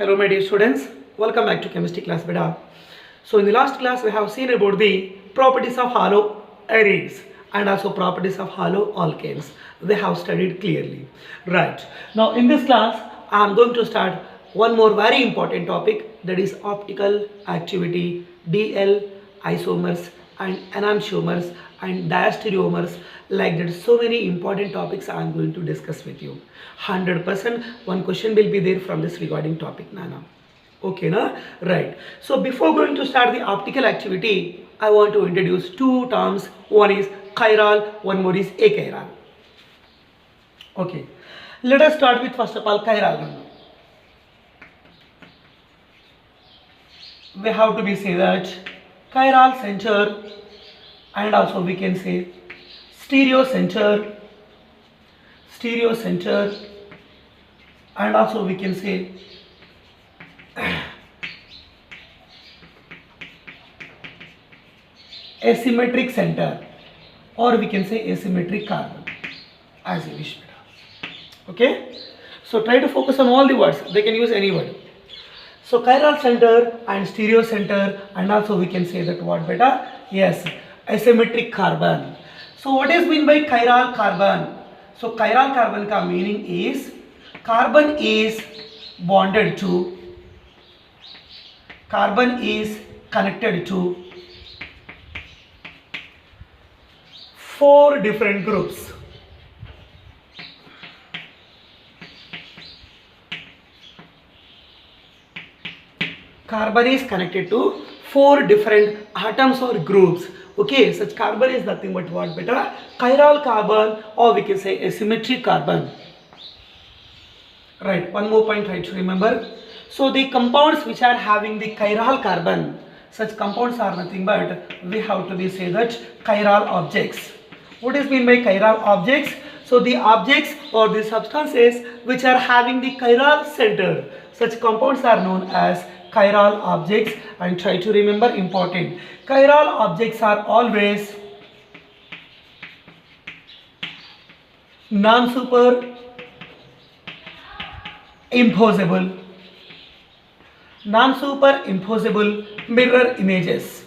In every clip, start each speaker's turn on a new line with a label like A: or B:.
A: Hello my dear students, welcome back to chemistry class beta. So in the last class we have seen about the properties of haloarenes and also properties of haloalkanes. We have studied clearly. Right. Now in this class I am going to start one more very important topic, that is optical activity, DL isomers and enantiomers and diastereomers. Like that, so many important topics I am going to discuss with you. 100% one question will be there from this regarding topic, Nana. Okay, na? Right. So before going to start the optical activity, I want to introduce two terms. One is chiral, one more is achiral. Okay. Let us start with first of all chiral. We have to be say that chiral center, and also we can say stereo center, and also we can say asymmetric center, or we can say asymmetric carbon, as you wish. Okay, so try to focus on all the words. They can use any word. So chiral center and stereo center, and also we can say that what beta? Yes, asymmetric carbon. So what is mean by chiral carbon? So chiral carbon ka meaning is carbon is bonded to, carbon is connected to 4 different groups. Carbon is connected to 4 different atoms or groups. Okay, such carbon is nothing but what beta? Chiral carbon, or we can say asymmetric carbon. Right, one more point try to remember. So the compounds which are having the chiral carbon, such compounds are nothing but, we have to be say that chiral objects. What is mean by chiral objects? So the objects or the substances which are having the chiral center, such compounds are known as chiral objects. And try to remember important, chiral objects are always non-superimposable mirror images.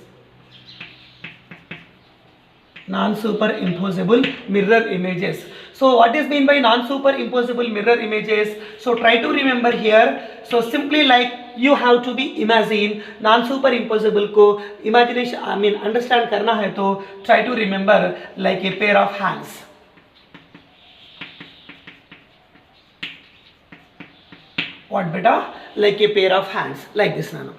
A: Non-superimposable mirror images. So what is mean by non-superimposable mirror images? So try to remember here. So simply like you have to be imagine non-superimposable ko imagination, understand karna hai to try to remember like a pair of hands. What beta? Like a pair of hands, like this nano.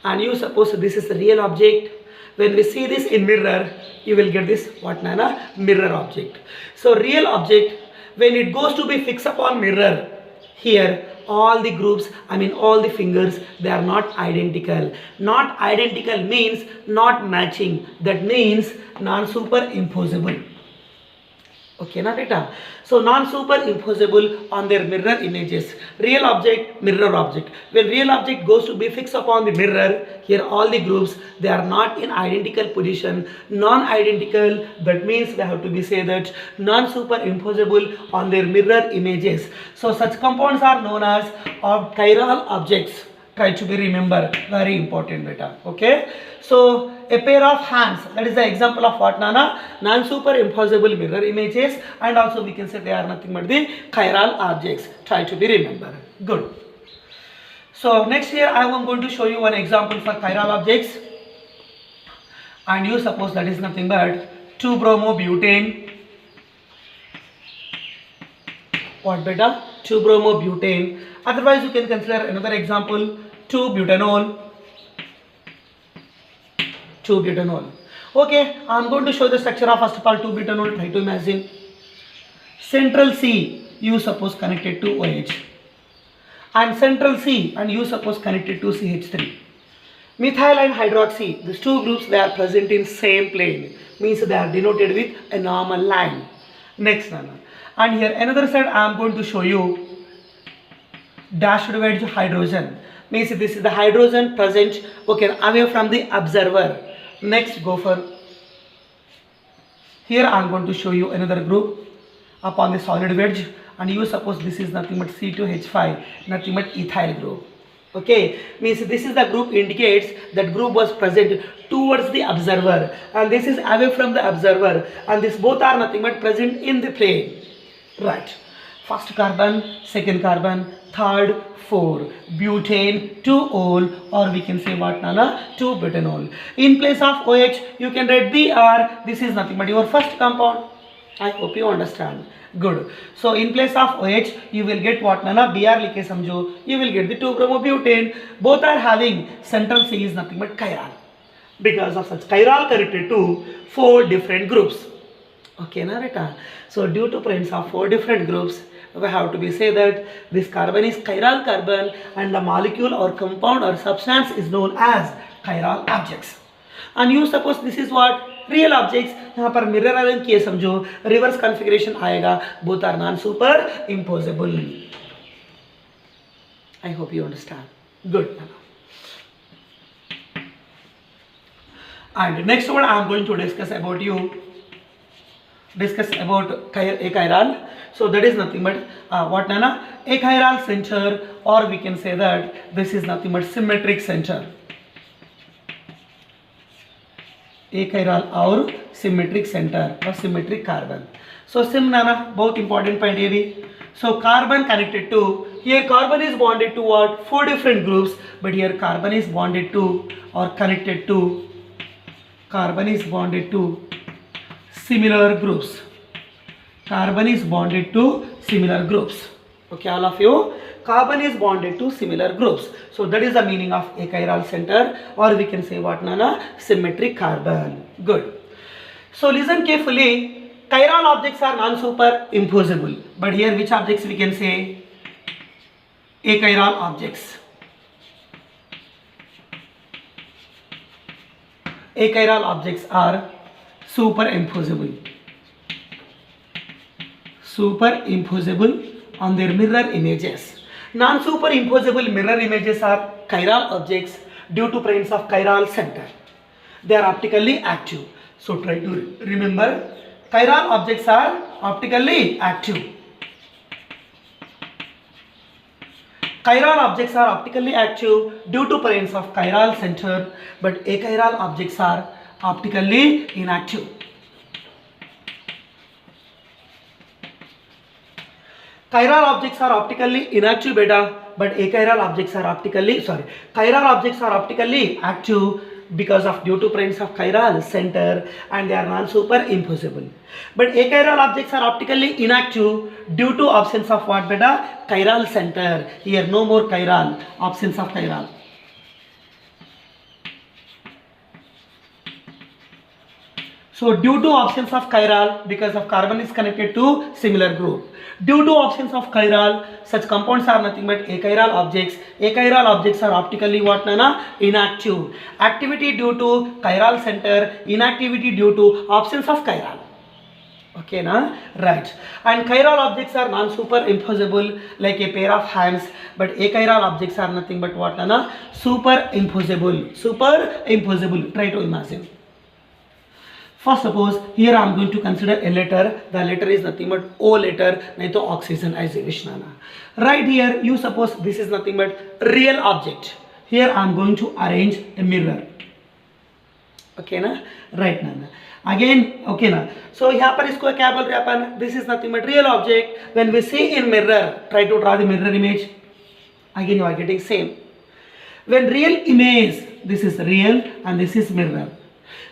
A: And you suppose this is the real object. When we see this in mirror, you will get this what nana? Mirror object. So real object, when it goes to be fixed upon mirror, here all the groups, all the fingers, they are not identical. Not identical means not matching. That means non-superimposable. Okay, na beta? So non-superimposable on their mirror images. Real object, mirror object. When real object goes to be fixed upon the mirror, here all the groups, they are not in identical position. Non-identical, that means we have to be say that non-superimposable on their mirror images. So such compounds are known as chiral objects. Try to be remember, very important beta. Okay, so a pair of hands, that is the example of what nana? Non-superimposable mirror images, and also we can say they are nothing but the chiral objects. Try to be remember. Good. So next here I am going to show you one example for chiral objects, and you suppose that is nothing but 2-bromobutane. What beta? 2-bromobutane. Otherwise you can consider another example, 2-butanol. Okay, I am going to show the structure of first of all 2-butanol. Try to imagine central C, you suppose connected to OH, and central C and you suppose connected to CH3. Methyl and hydroxy, these two groups, they are present in same plane, means they are denoted with a normal line. Next nana, and here another side I am going to show you dashed wedge hydrogen, means this is the hydrogen present, okay, away from the observer. Next go for, here I am going to show you another group upon the solid wedge, and you suppose this is nothing but C2H5, nothing but ethyl group. Okay, means this is the group indicates that group was present towards the observer, and this is away from the observer, and this both are nothing but present in the plane. Right. First carbon, second carbon, third, 4. Butane, 2-ol, or we can say what, Nana? 2-butanol. In place of OH, you can write Br. This is nothing but your first compound. I hope you understand. Good. So in place of OH, you will get what, Nana? Br like samjho. You will get the 2-bromobutane. Both are having central C is nothing but chiral. Because of such chiral connected to 4 different groups. Okay, na beta. So due to presence of 4 different groups, we have to be say that this carbon is chiral carbon, and the molecule or compound or substance is known as chiral objects. And you suppose this is what real objects. यहाँ पर mirror ion किए समझो, reverse configuration आएगा, both are non superimposable. I hope you understand. Good. And next one I am going to discuss about a chiral. So that is nothing but what, Nana? A chiral center, or we can say that this is nothing but symmetric center. A chiral or symmetric center or symmetric carbon. So sim, Nana, both important point here. So carbon connected to, here carbon is bonded to what? 4 different groups, but here carbon is bonded to or connected to, carbon is bonded to similar groups. Carbon is bonded to similar groups. Okay, all of you, carbon is bonded to similar groups. So that is the meaning of a chiral center, or we can say what, Nana? Symmetric carbon. Good. So listen carefully. Chiral objects are non-superimposable. But here which objects we can say? A chiral objects. A chiral objects are superimposable. Superimposable on their mirror images. Non-superimposable mirror images are chiral objects due to presence of chiral center. They are optically active. So try to remember, chiral objects are optically active. Chiral objects are optically active due to presence of chiral center, but achiral objects are optically inactive. Chiral objects are optically inactive, beta, but achiral objects are chiral objects are optically active because of due to presence of chiral center, and they are non-superimposable. But achiral objects are optically inactive due to absence of what, beta? Chiral center. Here no more chiral, absence of chiral. So due to absence of chiral, because of carbon is connected to similar group. Due to absence of chiral, such compounds are nothing but achiral objects. Achiral objects are optically what, Nana? Inactive. Activity due to chiral center, inactivity due to absence of chiral. Okay, na? Right. And chiral objects are non-superimposable like a pair of hands, but achiral objects are nothing but what, Nana? Superimposable. Superimposable. Try to imagine. First, suppose here I am going to consider a letter. The letter is nothing but O letter, nahi to oxygen isolation. Right here, you suppose this is nothing but real object. Here I am going to arrange a mirror. Okay, na? Right, na? Again, okay, na? So यहाँ पर इसको क्या बोल रहे हैं अपन? This is nothing but real object. When we see in mirror, try to draw the mirror image. Again, you are getting same. When real image, this is real and this is mirror.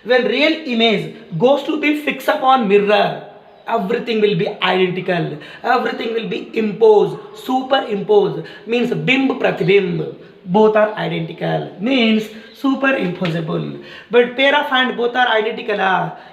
A: When real image goes to be fixed upon mirror, everything will be identical. Everything will be imposed, superimposed. Means bimb pratibimb. Both are identical. Means superimposable. But pair of hand both are identical.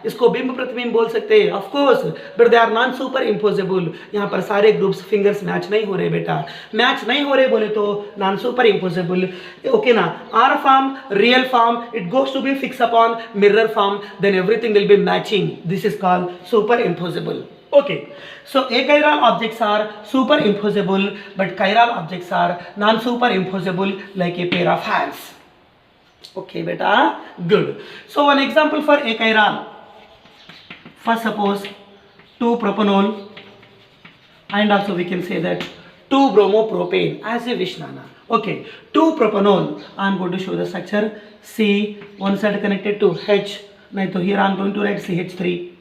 A: इसको बिंब प्रतिबिंब बोल सकते हैं, of course. But they are non superimposable. यहाँ पर सारे groups fingers match नहीं हो रहे बेटा. Match नहीं हो रहे बोले तो non superimposable. Okay ना? R form, real form, it goes to be fixed upon mirror form. Then everything will be matching. This is called superimposable. Okay, so achiral objects are superimposable, but chiral objects are non-superimposable like a pair of hands. Okay, beta, good. So one example for achiral. First, suppose 2-propanol, and also we can say that 2-bromopropane, as you wish, Nana. Okay, 2-propanol. I am going to show the structure. C, one side connected to H. Now, here I am going to write CH3.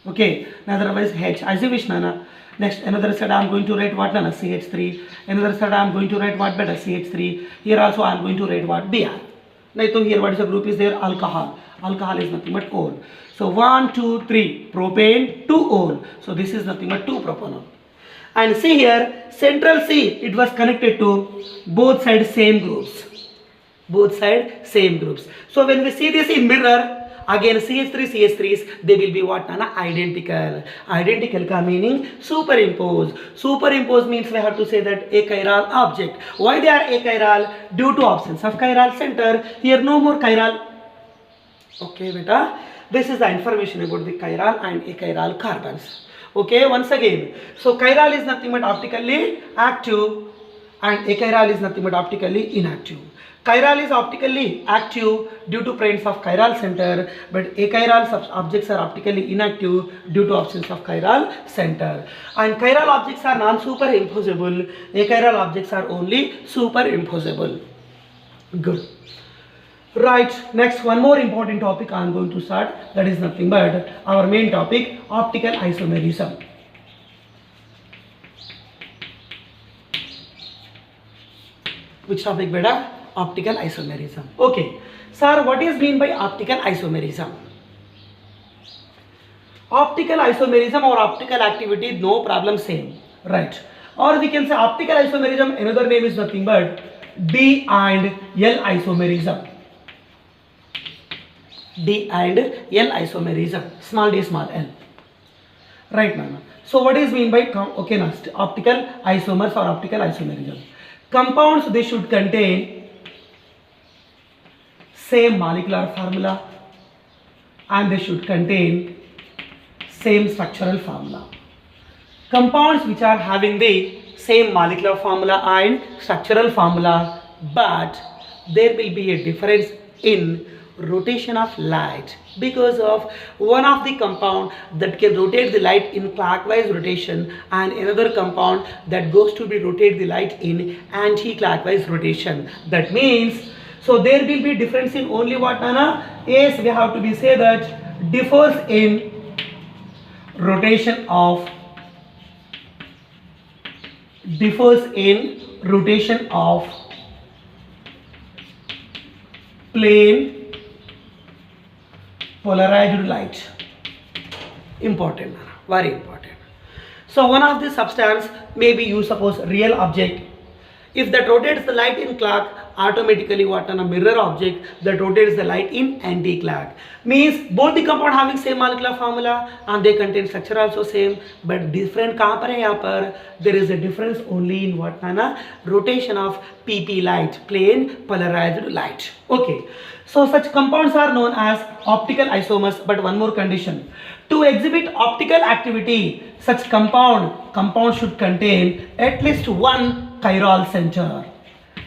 A: Okay, otherwise H, as you wish, Nana. Next, another side I am going to write what, Nana? CH3. Another side I am going to write what, better? CH3. Here also I am going to write what? Br. Now, here what is the group is there? Alcohol. Alcohol is nothing but ol. So 1, 2, 3 propane, 2 ol. So this is nothing but 2-propanol. And see here, central C, it was connected to both sides same groups. Both sides same groups. So when we see this in mirror, again CH3, CH3s, they will be what, Nana? Identical. Identical ka meaning superimpose. Superimpose means we have to say that achiral object. Why they are achiral? Due to absence of chiral center. Here no more chiral. Okay, beta. This is the information about the chiral and achiral carbons. Okay, once again. So chiral is nothing but optically active and achiral is nothing but optically inactive. Chiral is optically active due to presence of chiral center, but achiral objects are optically inactive due to absence of chiral center. And chiral objects are non-superimposable. Achiral objects are only superimposable. Good. Right, next one more important topic I am going to start, that is nothing but our main topic, optical isomerism. Which topic, beta? Optical isomerism. Okay, sir, what is mean by optical isomerism? Optical isomerism or optical activity, no problem, same, right? Or we can say optical isomerism, another name is nothing but D and L isomerism. D and L isomerism, small d, small l. Right, Nana. So what is mean by okay, now optical isomers or optical isomerism? Compounds, they should contain same molecular formula and they should contain same structural formula. Compounds which are having the same molecular formula and structural formula, but there will be a difference in rotation of light because of one of the compound that can rotate the light in clockwise rotation and another compound that goes to be rotate the light in anti-clockwise rotation. That means, so there will be difference in only what, Nana? Yes, we have to be say that differs in rotation of plane polarized light. Important, very important. So one of the substance may be, you suppose, real object. If that rotates the light in clock, automatically what, on a mirror object that rotates the light in anti-clock. Means both the compound having same molecular formula and they contain structure also same, but different kahan par hai yahan par? There is a difference only in what, Nana? Rotation of PP light, plane polarized light. Okay. So such compounds are known as optical isomers, but one more condition. To exhibit optical activity, such compound should contain at least one chiral center.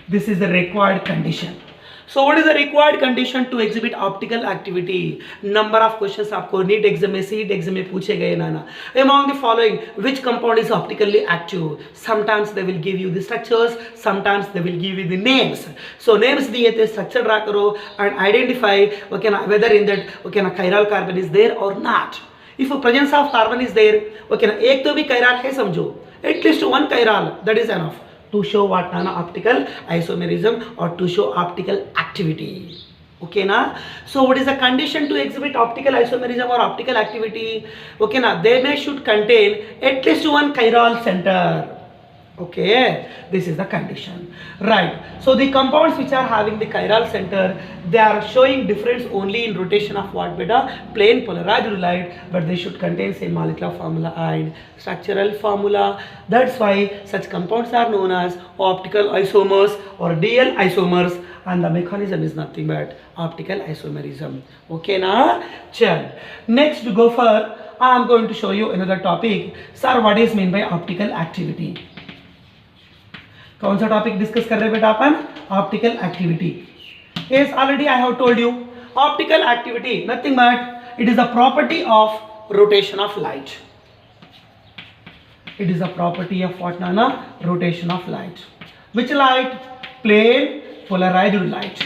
A: This is the required condition. So what is the required condition to exhibit optical activity? Number of questions आपको NEET exam में, CET exam में पूछे गए, Nana. Among the following, which compound is optically active? Sometimes they will give you the structures, sometimes they will give you the names. So names दिए थे, structure draw करो and identify, okay, na, whether in that, okay, na, chiral carbon is there or not. If a presence of carbon is there, okay, na, एक तो भी chiral है समझो, at least one chiral, that is enough to show what, Nana? Optical isomerism or to show optical activity. Okay, na? So what is the condition to exhibit optical isomerism or optical activity? Okay, na? They should contain at least one chiral center. Okay, this is the condition. Right. So the compounds which are having the chiral center, they are showing difference only in rotation of what, beta? Plane polarized light, but they should contain same molecular formula and structural formula. That's why such compounds are known as optical isomers or DL isomers, and the mechanism is nothing but optical isomerism. Okay, na? Chal. Next to go for, I am going to show you another topic. Sir, what is mean by optical activity? कौन सा topic discuss कर रहे हैं बेटा अपन? Optical activity. Yes, already I have told you, optical activity nothing but it is a property of rotation of light. It is a property of what, Nana? Rotation of light. Which light? Plane polarized light.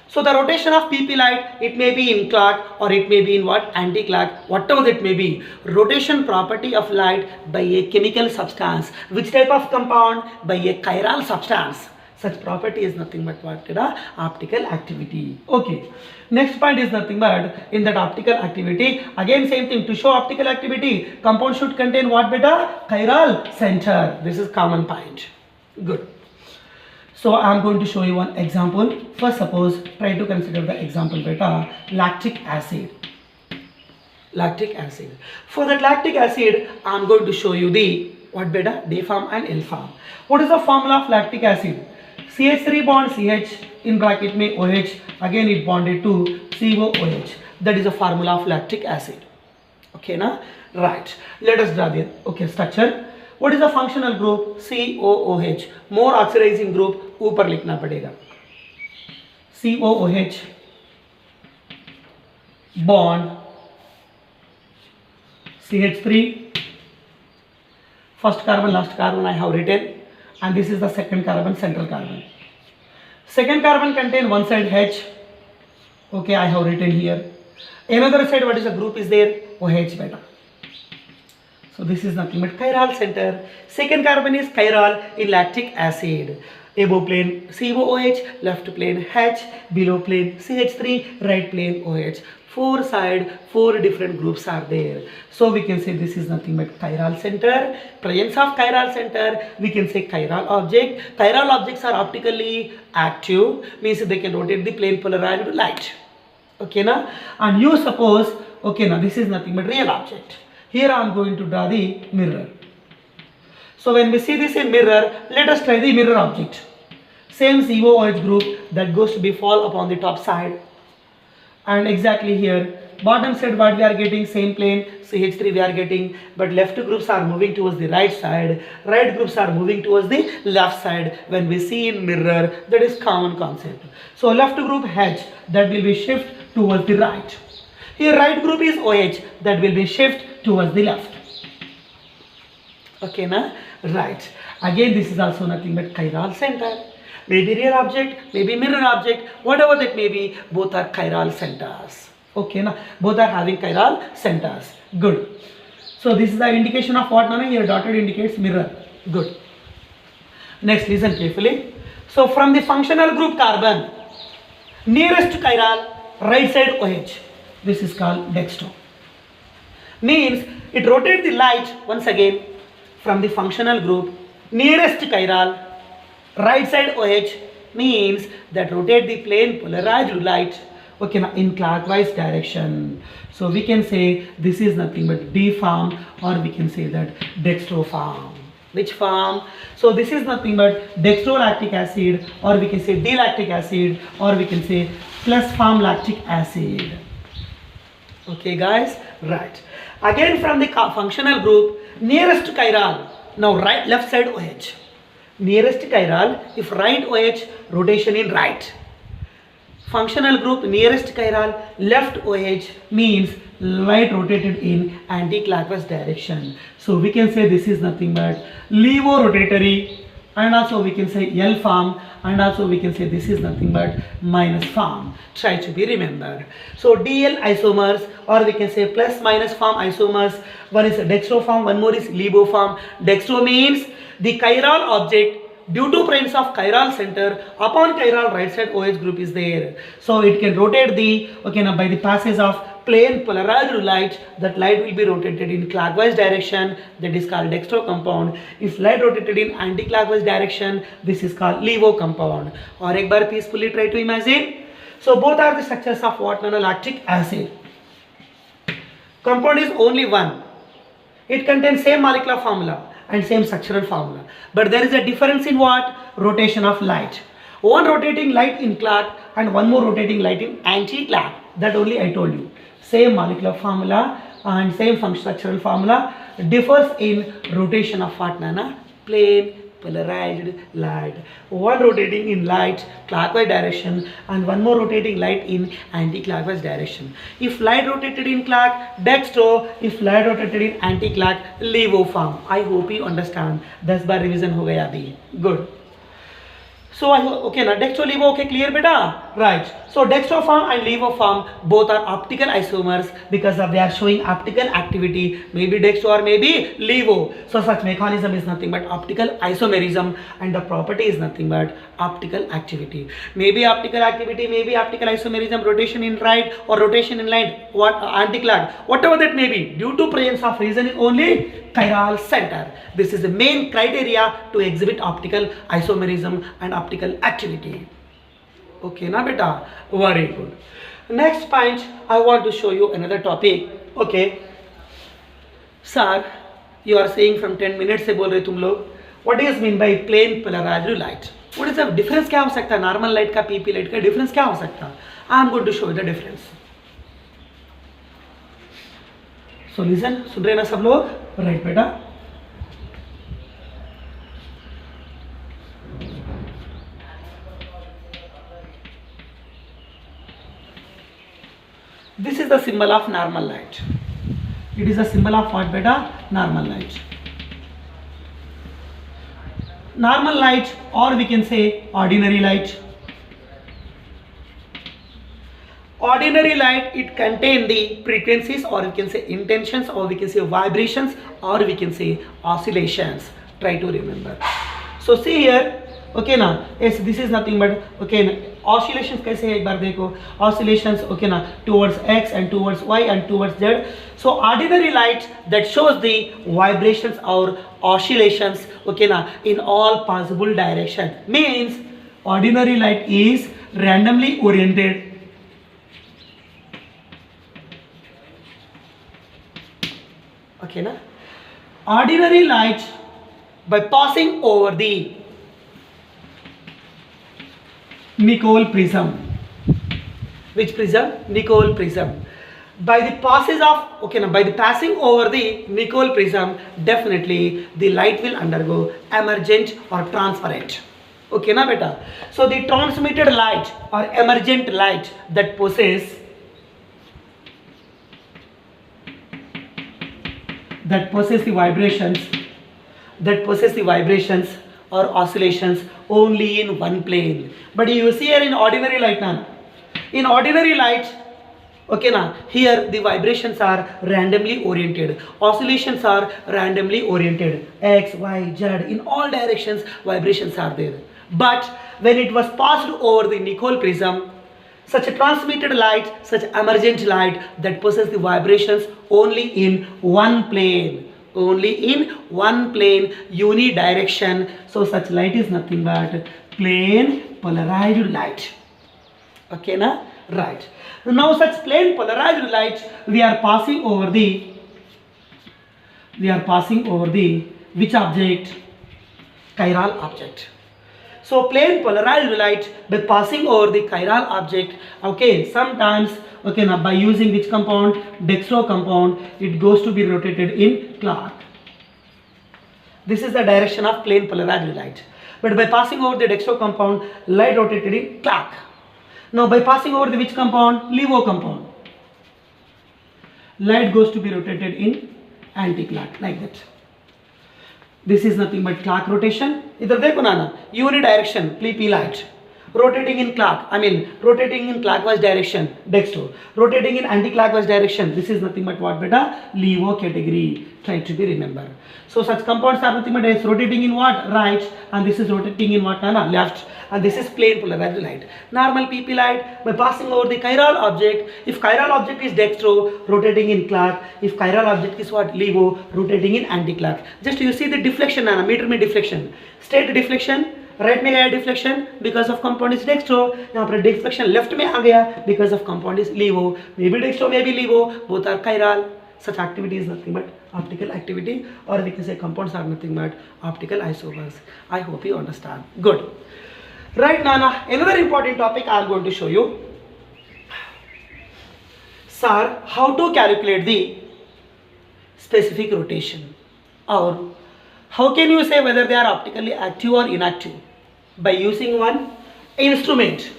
A: So the rotation of PP light, it may be in clock or it may be in what? Anti-clock, whatever it may be. Rotation property of light by a chemical substance. Which type of compound? By a chiral substance. Such property is nothing but what? Optical activity. Okay. Next point is nothing but in that optical activity. Again same thing. To show optical activity, compound should contain what, beta? Chiral center. This is common point. Good. So I am going to show you one example. First, suppose try to consider the example, beta, lactic acid. Lactic acid. For that lactic acid, I am going to show you the what, beta? D form and L form. What is the formula of lactic acid? CH3 bond CH in bracket में OH, again it bonded to COOH. That is the formula of lactic acid. Okay, na? Right. Let us draw the structure. What is the functional group? COOH. More oxidizing group ऊपर लिखना पड़ेगा. COOH bond CH3. First carbon, last carbon I have written, and this is the second carbon, central carbon. Second carbon contain one side H. Okay, I have written here. Another side, what is the group is there? OH beta. So this is nothing but chiral center. Second carbon is chiral in lactic acid. Above plane COOH, left plane H, below plane CH3, right plane OH. Four different groups are there. So we can say this is nothing but chiral center. Presence of chiral center, we can say chiral object. Chiral objects are optically active, means they can rotate the plane polarized light. Okay, na? And you suppose, okay, now this is nothing but real object. Here I am going to draw the mirror. So when we see this in mirror, let us try the mirror object. Same COOH group that goes to be fall upon the top side. And exactly here, bottom side what we are getting, same plane, CH3 we are getting, but left groups are moving towards the right side, right groups are moving towards the left side. When we see in mirror, that is common concept. So left group H, that will be shift towards the right. Here right group is OH, that will be shift towards the left. Okay, na? Right. Again, this is also nothing but chiral center. Maybe real object, maybe mirror object, whatever that may be, both are chiral centers. Okay, na? Both are having chiral centers. Good. So this is the indication of what, Nana? Here dotted indicates mirror. Good. Next, listen carefully. So from the functional group carbon, nearest chiral, right side OH. This is called dextro. Means it rotates the light once again from the functional group nearest chiral, right side OH, means that rotate the plane polarized light, okay, now in clockwise direction. So we can say this is nothing but D form, or we can say that dextro form. Which form? So this is nothing but dextrolactic acid, or we can say D-lactic acid, or we can say plus form lactic acid. Okay guys, right. Again from the functional group nearest chiral, now right left side OH. Nearest chiral, if right OH, rotation in right. Functional group nearest chiral, left OH, means light rotated in anti-clockwise direction. So we can say this is nothing but levorotatory, and also we can say L form, and also we can say this is nothing but minus form. Try to be remembered. So DL isomers, or we can say plus minus form isomers. One is dextro form, one more is levo form. Dextro means the chiral object, due to presence of chiral center, upon chiral right side OH group is there. So it can rotate the, okay, now by the passage of plane polarized light, that light will be rotated in clockwise direction, that is called dextro compound. If light rotated in anti-clockwise direction, this is called levo compound. Or ek bar peacefully try to imagine. So both are the structures of what? Lactic acid. Compound is only one. It contains same molecular formula and same structural formula, but there is a difference in what? Rotation of light. One rotating light in clock and one more rotating light in anti-clock. That only I told you. Same molecular formula and same structural formula, differs in rotation of what, Nana? Plane polarized light. One rotating in light clockwise direction and one more rotating light in anti-clockwise direction. If light rotated in clock, dextro. If light rotated in anti-clock, levo form. I hope you understand. 10 bar revision हो गया अभी. Good. So okay now dextro levo okay clear beta, right? So dextroform and levoform both are optical isomers because of they are showing optical activity, maybe dextro or maybe levo. So such mechanism is nothing but optical isomerism and the property is nothing but optical activity. Maybe optical activity, maybe optical isomerism, rotation in right or rotation in line, what anti-clock, whatever that may be, due to presence of reason is only chiral center. This is the main criteria to exhibit optical isomerism and optical activity. Okay na beta, very good. Next point I want to show you another topic. Okay sir, you are saying from 10 minutes से बोल रहे तुम लोग. What does mean by plane polarized light? What is the difference? क्या हो सकता है normal light का पीपी लाइट का डिफरेंस क्या हो सकता है? I am going to show you the difference. So listen, सुन रहे ना सब लोग? Right बेटा. This is the symbol of normal light. It is a symbol of what beta? Normal light. Normal light, or we can say ordinary light. Ordinary light, it contains the frequencies, or we can say intentions, or we can say vibrations, or we can say oscillations. Try to remember. So see here, okay ना, yes, this is nothing but okay ना, oscillations कैसे है एक बार देखो, oscillations okay ना, towards x and towards y and towards z. So ordinary light that shows the vibrations or oscillations okay ना, in all possible direction, means ordinary light is randomly oriented. Okay na, ordinary light by passing over the Nicol prism. Which prism? Nicol prism. By the passage of okay na, by the passing over the Nicol prism, definitely the light will undergo emergent or transparent. Okay na beta. So the transmitted light or emergent light that possess the vibrations or oscillations only in one plane. But you see here in ordinary light now, in ordinary light okay na, here the vibrations are randomly oriented, oscillations are randomly oriented, x, y, z, in all directions vibrations are there. But when it was passed over the Nicol prism, such a transmitted light, such emergent light that possesses the vibrations only in one plane, unidirection. So such light is nothing but plane polarized light. Okay na, right. Now such plane polarized light we are passing over the which object? Chiral object. So plane polarized light by passing over the chiral object, okay, sometimes okay now by using which compound? Dextro compound, it goes to be rotated in clock. This is the direction of plane polarized light. But by passing over the dextro compound, light rotated in clock. Now by passing over the which compound? Levo compound, light goes to be rotated in anti-clock, like that. This is nothing but clock rotation. इधर देखो ना, unidirection p light, rotating in clock, rotating in clockwise direction, dextro, rotating in anti-clockwise direction. This is nothing but what beta? Levo category. Try to be remember. So such compounds are nothing but rotating in what? Right, and this is rotating in what? Left, and this is plane polarized light. Normal PP light by passing over the chiral object. If chiral object is dextro, rotating in clock. If chiral object is what? Levo, rotating in anti-clock. Just you see the deflection, meter में deflection, straight deflection, right में गया deflection because of compound is dextro, यहाँ पर deflection left में आ गया because of compound is levo, may be dextro may be levo, both are chiral. Such activity is nothing but optical activity, or we can say compounds are nothing but optical isomers. I hope you understand. Good. Right now, another important topic I am going to show you. Sir, how to calculate the specific rotation, or How can you say whether they are optically active or inactive? By using one instrument.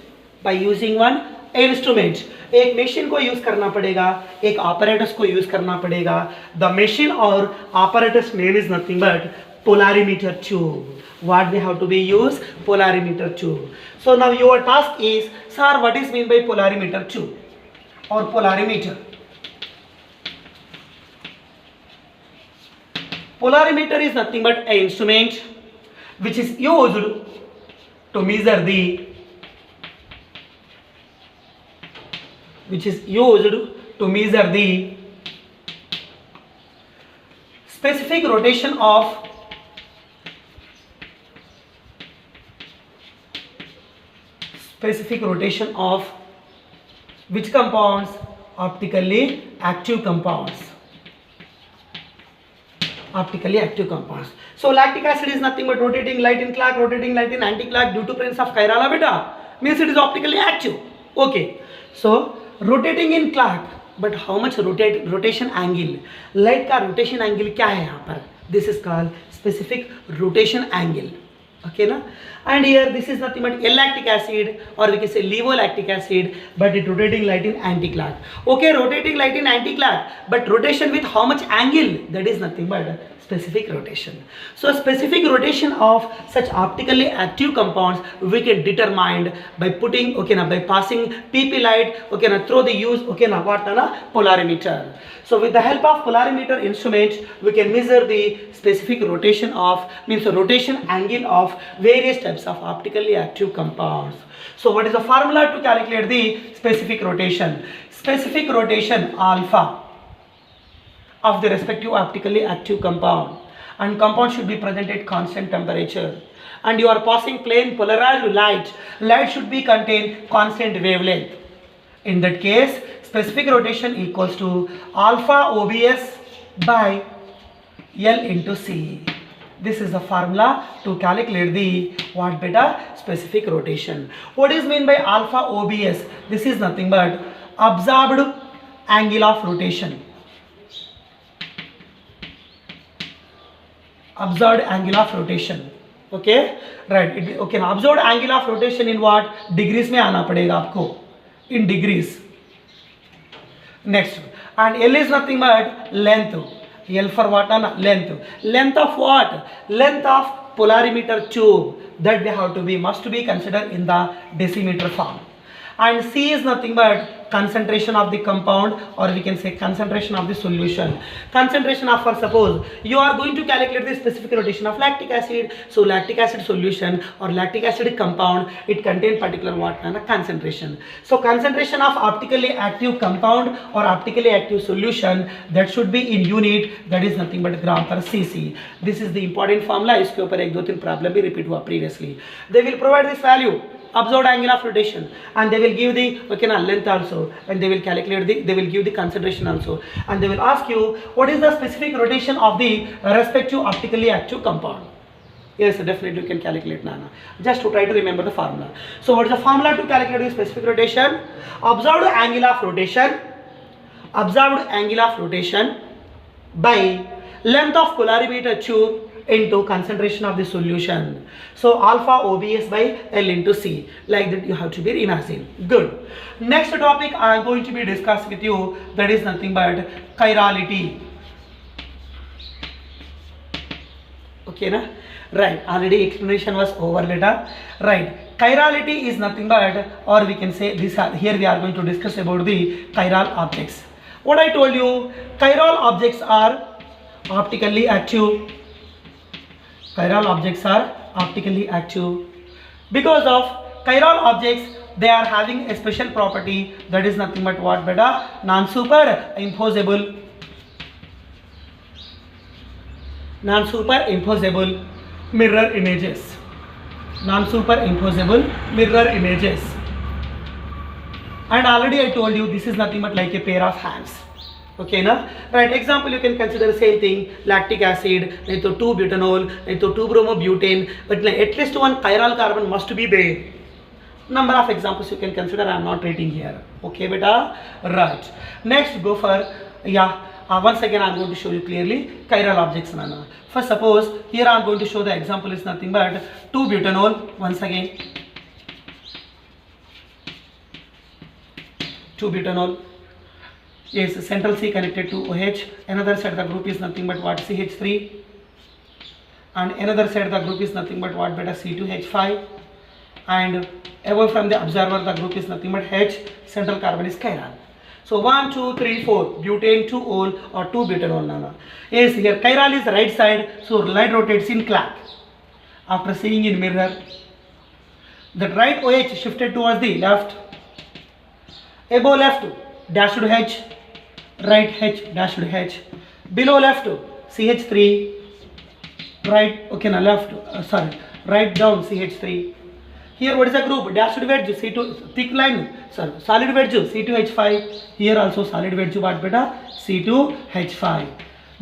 A: By using one instrument. एक machine को use करना पड़ेगा, एक apparatus को use करना पड़ेगा. The machine or apparatus name is nothing but polarimeter tube. What we have to be used? Polarimeter tube. So now your task is, sir, what is mean by polarimeter tube or polarimeter? Polarimeter is nothing but an instrument which is used to measure the specific rotation of which compounds? Optically active compounds. Optically active compounds. So lactic acid is nothing but rotating light in clock, rotating light in anti-clock due to presence of chiral beta. Means it is optically active. Okay. So rotating in clock, but how much rotation angle? Light का rotation angle क्या है यहाँ पर? This is called specific rotation angle. Okay na? And here this is nothing but L-lactic acid, or we can say levulactic acid, but it rotating light in anti-clock. Okay, rotating light in anti-clock, but rotation with how much angle? That is nothing but specific rotation. So specific rotation of such optically active compounds we can determine by putting, okay na, by passing PP light, okay na, through the use, okay na, what na, polarimeter. So with the help of polarimeter instrument we can measure the specific rotation of, means the rotation angle of various types of optically active compounds. So what is the formula to calculate the specific rotation? Specific rotation alpha of the respective optically active compound, and compound should be present at constant temperature, and you are passing plain polarized light should be contain constant wavelength. In that case specific rotation equals to alpha OBS by L into C. This is the formula to calculate the what beta specific rotation. What is mean by alpha OBS? This is nothing but observed angle of rotation. Observed angle of rotation. Okay, right. Okay, now observed angle of rotation in what? Degrees में आना पड़ेगा आपको. In degrees. Next, and L is nothing but length. L for what? Length. Length of what? Length of polarimeter tube. That we have to be, must be considered in the decimeter form. And C is nothing but concentration of the compound, or we can say concentration of the solution. Concentration of, for suppose you are going to calculate the specific rotation of lactic acid. So lactic acid solution or lactic acid compound, it contains particular what concentration. So concentration of optically active compound or optically active solution, that should be in unit, that is nothing but gram per cc. This is the important formula. इसके ऊपर एक दो तीन problem भी repeat हुआ previously. They will provide this value, observed angle of rotation, and they will give the length also, and they will calculate the, they will give the concentration also, and they will ask you what is the specific rotation of the respective optically active compound. Yes, definitely you can calculate Nana. Just to try to remember the formula. So what is the formula to calculate the specific rotation? Observed angle of rotation by length of polarimeter tube into concentration of the solution. So alpha OBS by L into C. Like that you have to be imagined. Good. Next topic I am going to be discussed with you, that is nothing but chirality. Okay na? Right. Already explanation was over later. Right. Chirality is nothing but, or we can say this, here we are going to discuss about the chiral objects. What I told you, chiral objects are optically active. Chiral objects are optically active. Because of chiral objects, they are having a special property, that is nothing but what beta? Non-superimposable mirror images. Non-superimposable mirror images. And already I told you this is nothing but like a pair of hands. Okay na? Right, example you can consider the same thing, lactic acid, नहीं तो 2-butanol, नहीं तो 2-bromobutane, but at least one chiral carbon must be there. Number of examples you can consider, I am not writing here. Okay beta? Right. Next go for, yeah, Once again I am going to show you clearly chiral objects nana. First suppose here I am going to show the example is nothing but 2-butanol. Once again 2-butanol. Yes, central C connected to OH. Another side the group is nothing but what, CH3, and another side the group is nothing but what, beta, C2H5, and away from the observer the group is nothing but H. Central carbon is chiral. So 1, 2, 3, 4 butane 2-ol or 2-butanol nana. Yes, here chiral is right side, so light rotates in clock. After seeing in mirror, that right OH shifted towards the left, above left dashed H, right H dashed H, below left CH3, right, okay, now left, right down CH3. Here what is the group? Dashed wedge C2, thick line, solid wedge C2H5. Here also solid wedge what, beta, C2H5.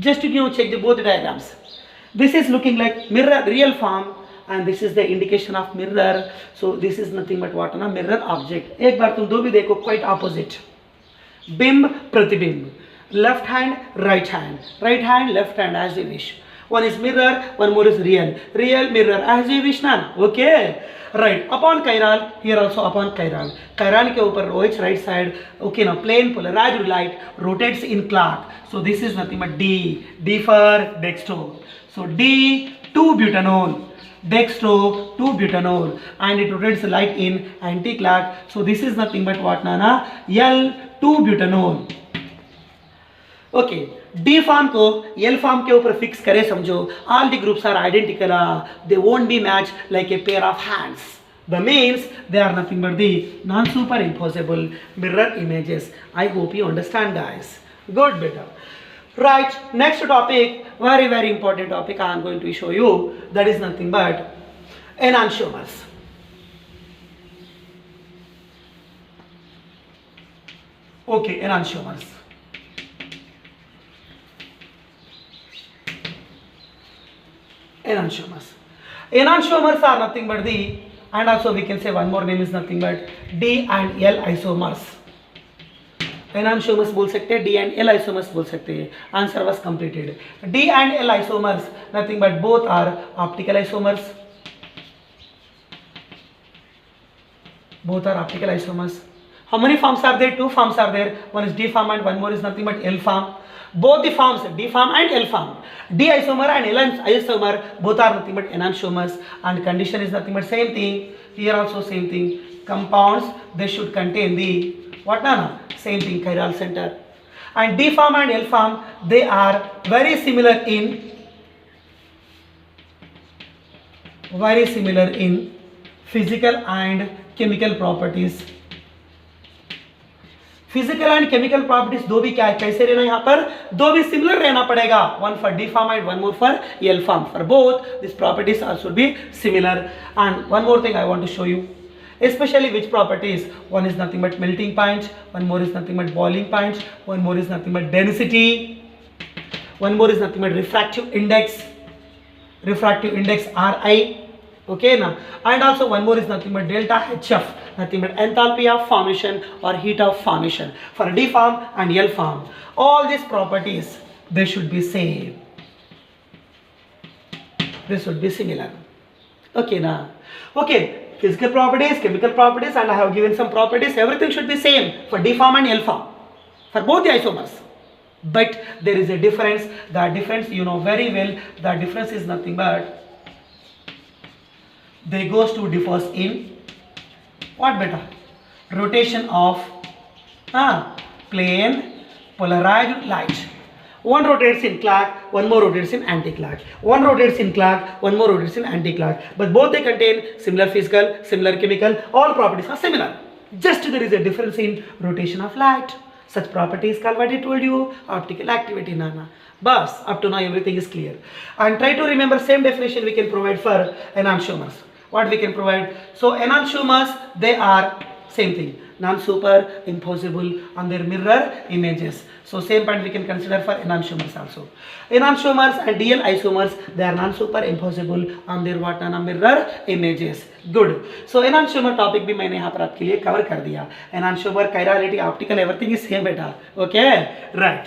A: Just to check the both diagrams. This is looking like mirror real form, and this is the indication of mirror. So this is nothing but what, na, mirror object. एक बार तुम दो भी देखो, quite opposite. बिंब प्रतिबिंब, left hand, right hand, left hand, as you wish. One is mirror, one more is real mirror, as you wish na. Okay, right. Upon chiral, here also upon chiral के ऊपर OH right side, okay, now plane polarized light rotates in clock. So this is nothing but D for dextro. So D 2-butanol, dextro 2-butanol, and it rotates the light in anti-clock. So this is nothing but what, nana, L 2-butanol. Okay, D form को L form के ऊपर fix करे समझो. All the groups are identical. They won't be matched like a pair of hands. The means they are nothing but the non-superimposable mirror images. I hope you understand, guys. Good, beta. Right, next topic, very very important topic I am going to show you. That is nothing but enantiomers. Okay, enantiomers. Enantiomers are nothing but the, and also we can say one more name is nothing but D and L isomers. Enantiomers बोल सकते हैं, D and L isomers बोल सकते हैं. Answer was completed. D and L isomers nothing but both are optical isomers. Both are optical isomers. How many forms are there? Two forms are there. One is D form and one more is nothing but L form. Both the forms, D form and L form, D isomer and L isomer, both are nothing but enantiomers, and condition is nothing but same thing. Here also same thing. Compounds, they should contain the what, nana? Same thing, chiral center. And D form and L form, they are very similar in physical and chemical properties. Physical and chemical properties दो भी क्या है, कैसे रहना, यहाँ पर दो भी सिमिलर रहना पड़ेगा. One for D form and one more for L form. For both this properties are should be similar. And one more thing I want to show you, especially which properties. One is nothing but melting point, one more is nothing but boiling point, one more is nothing but density, one more is nothing but refractive index Ri. Okay now, and also one more is nothing but delta HF, nothing but enthalpy of formation or heat of formation for D form and L form. All these properties, they should be same, they should be similar. Okay now, okay, physical properties, chemical properties, and I have given some properties. Everything should be same for D form and L form for both the isomers. But there is a difference. The difference you know very well. The difference is nothing but they differs in what, beta? Rotation of plane polarized light. One rotates in clock, one more rotates in anti-clock. One rotates in clock, one more rotates in anti-clock. But both they contain similar physical, similar chemical, all properties are similar. Just there is a difference in rotation of light. Such properties called what I told you, optical activity, nana. Bas, up to now everything is clear. And try to remember same definition we can provide for enantiomers. What we can provide? So enantiomers, they are same thing, non-superimposable on their mirror images. So same point we can consider for enantiomers also. Enantiomers and DL isomers, they are non-superimposable on their what, mirror images. Good. So enantiomer topic भी मैंने यहाँ पर आपके लिए cover कर दिया. Enantiomer, chirality, optical, everything is same beta. Okay, right.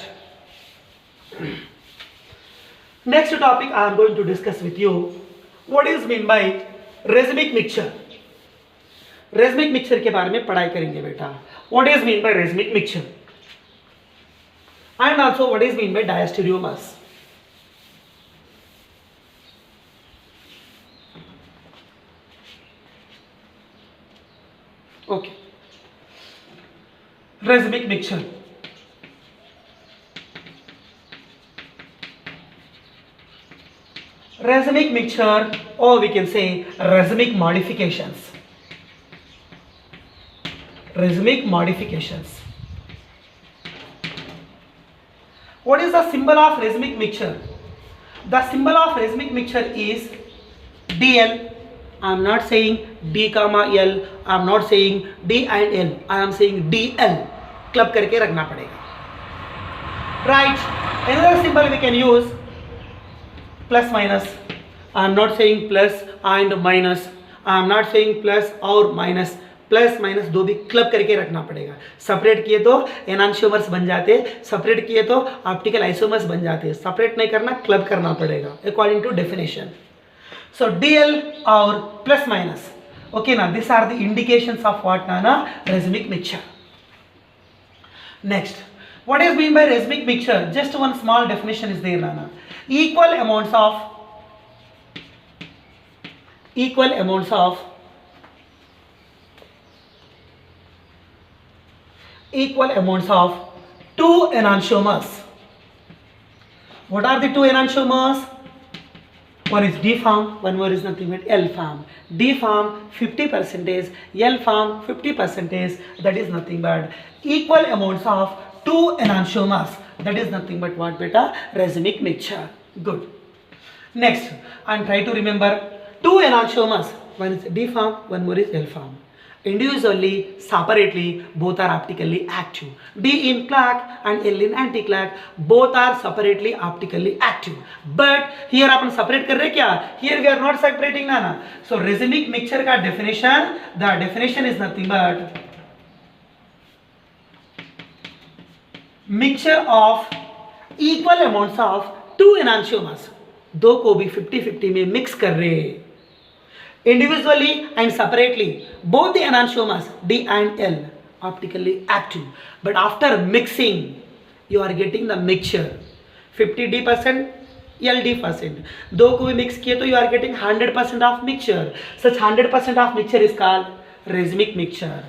A: Next topic I am going to discuss with you, what is mean by racemic mixture. Racemic mixture के बारे में पढ़ाई करेंगे बेटा. What is mean by racemic mixture and also what is mean by diastereomers. Okay, racemic mixture. Racemic mixture, or we can say racemic modifications. Racemic modifications. What is the symbol of racemic mixture? The symbol of racemic mixture is DL. I am not saying D comma L. I am not saying D and L. I am saying DL. Club करके रखना पड़ेगा. Right. Another symbol we can use plus minus. I am not saying plus and minus. I am not saying plus और minus. Plus minus दो भी club करके रखना पड़ेगा. Separate किए तो एनांशियोमर्स बन जाते, सेपरेट किए तो ऑप्टिकल आइसोमर्स बन जाते. सेपरेट नहीं करना, क्लब करना पड़ेगा according to definition. So DL और प्लस माइनस. ओके ना, this are the indications of what ना racemic mixture. Next, what is mean by racemic mixture? Just one small definition is there ना. equal amounts of two enantiomers. What are the two enantiomers? One is D form, one more is nothing but L form. D form 50%, L form 50%. That is nothing but equal amounts of two enantiomers. That is nothing but what beta? Racemic mixture. Good. Next, and try to remember two enantiomers. One is D form, one more is L form. Individually, separately, both are optically active. D in clock and L in anti-clock, both are separately optically active. But here upon separate कर रहे क्या? Here we are not separating ना. So racemic mixture का definition, the definition is nothing but mixture of equal amounts of two enantiomers. दो को भी 50-50 में mix कर रहे हैं. Individually and separately, both the enantiomers D and L optically active. But after mixing, you are getting the mixture 50D%, LD%. दो को भी mix किए तो you are getting 100% of mixture. Such 100% of mixture is called racemic mixture.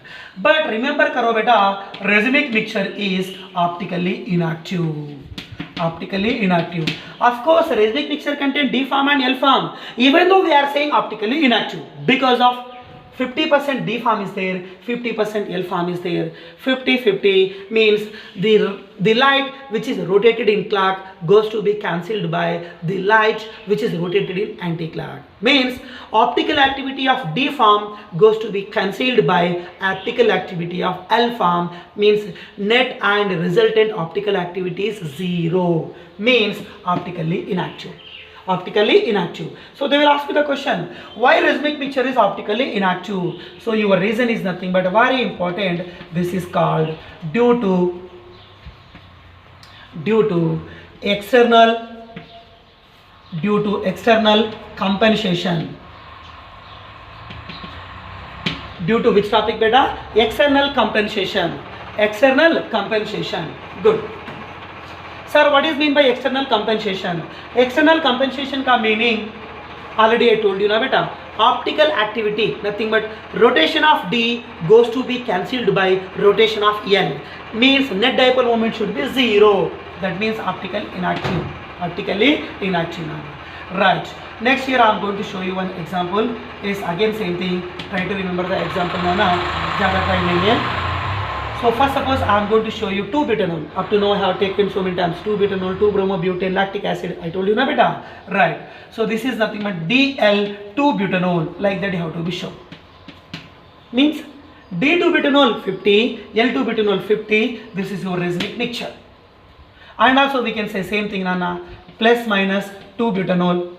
A: But remember करो बेटा, racemic mixture is optically inactive. Optically inactive. Of course, racemic mixture contain D form and L form. Even though we are saying optically inactive, because of 50% D form is there, 50% L form is there. 50-50 means the light which is rotated in clock goes to be cancelled by the light which is rotated in anti-clock. Means optical activity of D form goes to be cancelled by optical activity of L form. Means net and resultant optical activity is zero. Means optically inactive. Optically inactive. So they will ask you the question, why racemic mixture is optically inactive? So your reason is nothing but very important. This is called due to external compensation. Due to which topic beta? External compensation. External compensation. Good. Sir, what is mean by external compensation? External compensation का meaning already I told you ना बेटा. Optical activity nothing but rotation of D goes to be cancelled by rotation of L. Means net dipole moment should be zero. That means optical inactive. Optically inactive. Right. Next here I am going to show you one example. Is again same thing. Try to remember the example ना. ज़्यादा time नहीं है. So first suppose I am going to show you 2-butanol. Up to now I have taken so many times 2-butanol, 2-bromobutane, lactic acid. I told you na beta. Right. So this is nothing but DL2-butanol. Like that you have to be shown. Means D2-butanol 50, L2-butanol 50. This is your racemic mixture. And also we can say same thing Nana. Plus minus 2-butanol.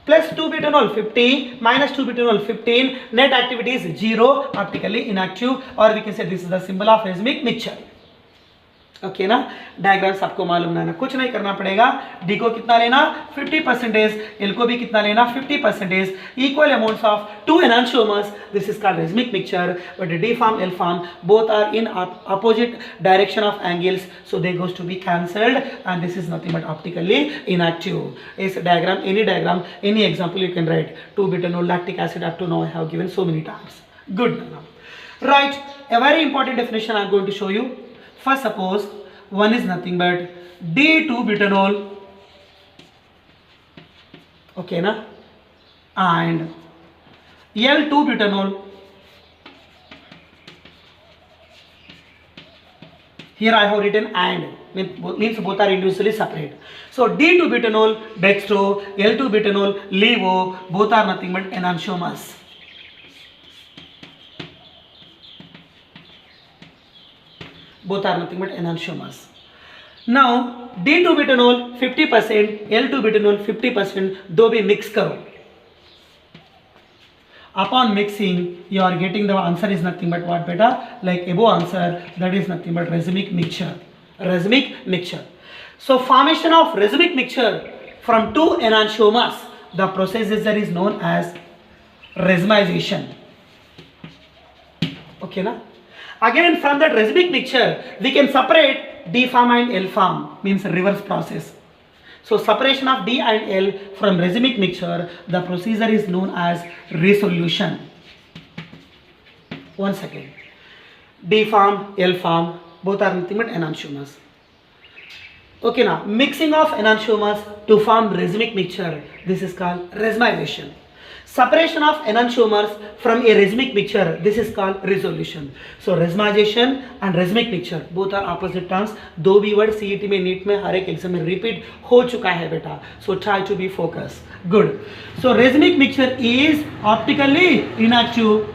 A: Plus 2-butanol 50 minus 2-butanol 15, net activity is 0, optically inactive, or we can say this is the symbol of racemic mixture. Okay ना, diagram सबको मालूम ना, कुछ नहीं करना पड़ेगा। D को कितना लेना 50%, एल को भी कितना लेना 50%, equal amounts of two enantiomers, this is called rhythmic mixture, but D form L form both are in opposite direction of angles, so they goes to be cancelled, and this is nothing but optically inactive. Is diagram, any example you can write. 2-butanol lactic acid, up to now I have given so many times. Good. Right, a very important definition I am going to show you. First, suppose one is nothing but D2-butanol, okay na, and L2-butanol. Here I have written and, means both are individually separate. So D2-butanol dextro, L2-butanol levo, both are nothing but enantiomers. Both are nothing but enantiomers. Now D2-butanol 50%, L2-butanol 50%, दो भी mix करो. Upon mixing, you are getting the answer is nothing but what beta? Like above answer, that is nothing but rhythmic mixture. Rhythmic mixture. So formation of rhythmic mixture from two enantiomers, the procedure is known as rhizomization. Okay na? Again, from that rhythmic mixture, we can separate D form and L form, means reverse process. So separation of D and L from rhythmic mixture, the procedure is known as resolution. One second. D form, L form, both are nothing but enantiomers. Okay, now mixing of enantiomers to form rhythmic mixture, this is called rhizomization. Separation of enantiomers from a rhythmic mixture, this is called resolution. So rhizomization and rhythmic mixture both are opposite terms. दो भी word CET में NEET में हर एक exam में repeat हो चुका है बेटा. So try to be focused. Good. So rhythmic mixture is optically inactive,